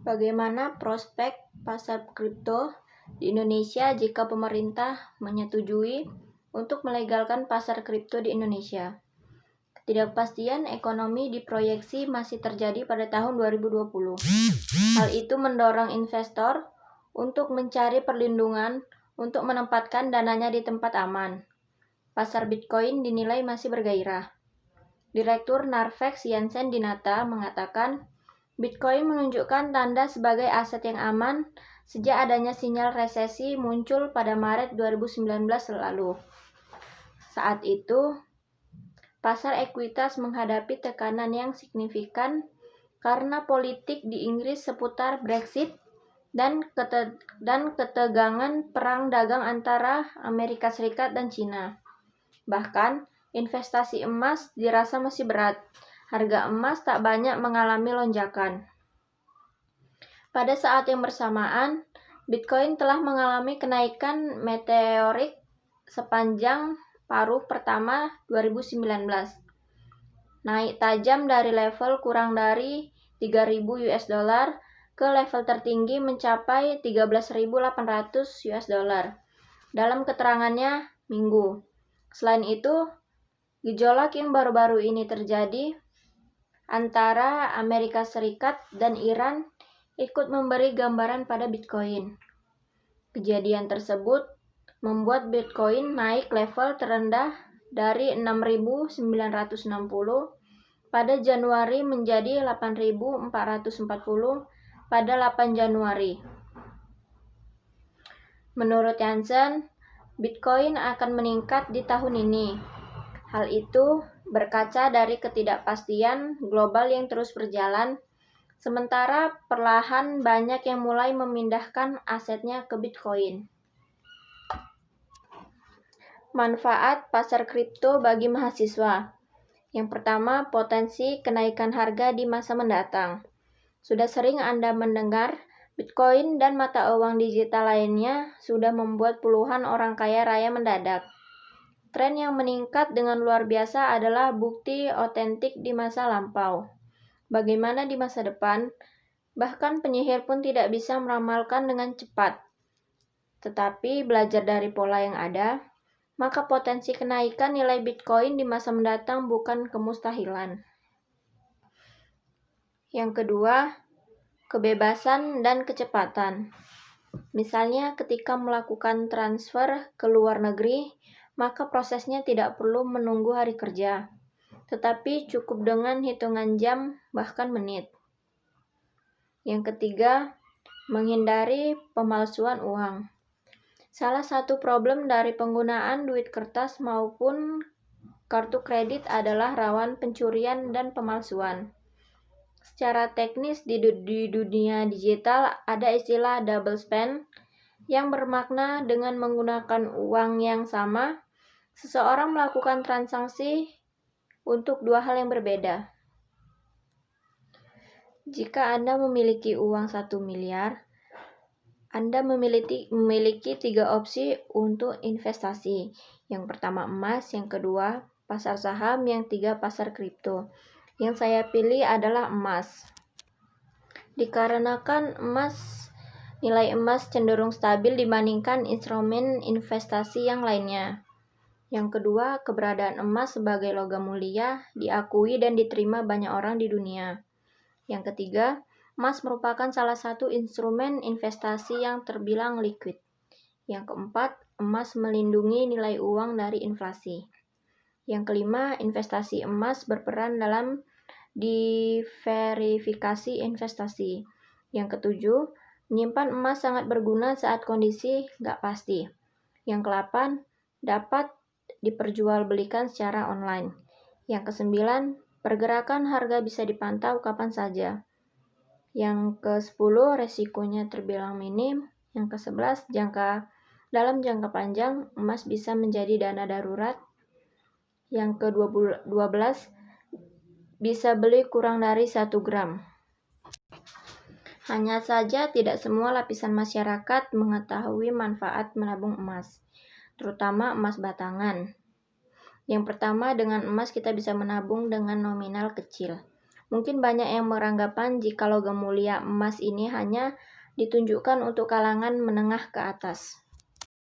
Bagaimana prospek pasar kripto di Indonesia jika pemerintah menyetujui untuk melegalkan pasar kripto di Indonesia? Ketidakpastian ekonomi diproyeksi masih terjadi pada tahun 2020. Hal itu mendorong investor untuk mencari perlindungan untuk menempatkan dananya di tempat aman. Pasar Bitcoin dinilai masih bergairah. Direktur Narvex Jansen Dinata mengatakan, Bitcoin menunjukkan tanda sebagai aset yang aman sejak adanya sinyal resesi muncul pada Maret 2019 lalu. Saat itu, pasar ekuitas menghadapi tekanan yang signifikan karena politik di Inggris seputar Brexit dan ketegangan perang dagang antara Amerika Serikat dan Cina. Bahkan, investasi emas dirasa masih berat. Harga emas tak banyak mengalami lonjakan. Pada saat yang bersamaan, Bitcoin telah mengalami kenaikan meteorik sepanjang paruh pertama 2019. Naik tajam dari level kurang dari 3.000 US dollar ke level tertinggi mencapai 13.800 US dollar dalam keterangannya Minggu. Selain itu, gejolak yang baru-baru ini terjadi antara Amerika Serikat dan Iran ikut memberi gambaran pada Bitcoin. Kejadian tersebut membuat Bitcoin naik level terendah dari 6.960 pada Januari menjadi 8.440 pada 8 Januari. Menurut Jansen, Bitcoin akan meningkat di tahun ini. Hal itu berkaca dari ketidakpastian global yang terus berjalan, sementara perlahan banyak yang mulai memindahkan asetnya ke Bitcoin. Manfaat pasar kripto bagi mahasiswa. Yang pertama, potensi kenaikan harga di masa mendatang. Sudah sering Anda mendengar, Bitcoin dan mata uang digital lainnya sudah membuat puluhan orang kaya raya mendadak. Tren yang meningkat dengan luar biasa adalah bukti otentik di masa lampau. Bagaimana di masa depan? Bahkan penyihir pun tidak bisa meramalkan dengan cepat. Tetapi belajar dari pola yang ada, maka potensi kenaikan nilai Bitcoin di masa mendatang bukan kemustahilan. Yang kedua, kebebasan dan kecepatan. Misalnya ketika melakukan transfer ke luar negeri, maka prosesnya tidak perlu menunggu hari kerja, tetapi cukup dengan hitungan jam, bahkan menit. Yang ketiga, menghindari pemalsuan uang. Salah satu problem dari penggunaan duit kertas maupun kartu kredit adalah rawan pencurian dan pemalsuan. Secara teknis di dunia digital ada istilah double spend yang bermakna dengan menggunakan uang yang sama, seseorang melakukan transaksi untuk dua hal yang berbeda. Jika Anda memiliki uang 1 miliar, Anda memiliki 3 opsi untuk investasi. Yang pertama emas, yang kedua pasar saham, yang ketiga pasar kripto. Yang saya pilih adalah emas. Dikarenakan nilai emas cenderung stabil dibandingkan instrumen investasi yang lainnya. Yang kedua, keberadaan emas sebagai logam mulia diakui dan diterima banyak orang di dunia. Yang ketiga, emas merupakan salah satu instrumen investasi yang terbilang liquid. Yang keempat, emas melindungi nilai uang dari inflasi. Yang kelima, investasi emas berperan dalam diversifikasi investasi. Yang ketujuh, menyimpan emas sangat berguna saat kondisi nggak pasti. Yang kedelapan, dapat diperjualbelikan secara online. Yang kesembilan, pergerakan harga bisa dipantau kapan saja. Yang ke-10, resikonya terbilang minim. Yang ke-11, dalam jangka panjang, emas bisa menjadi dana darurat. Yang ke-12, bisa beli kurang dari 1 gram. Hanya saja tidak semua lapisan masyarakat mengetahui manfaat menabung emas, terutama emas batangan. Yang pertama, dengan emas kita bisa menabung dengan nominal kecil. Mungkin banyak yang beranggapan jika logam mulia emas ini hanya ditunjukkan untuk kalangan menengah ke atas.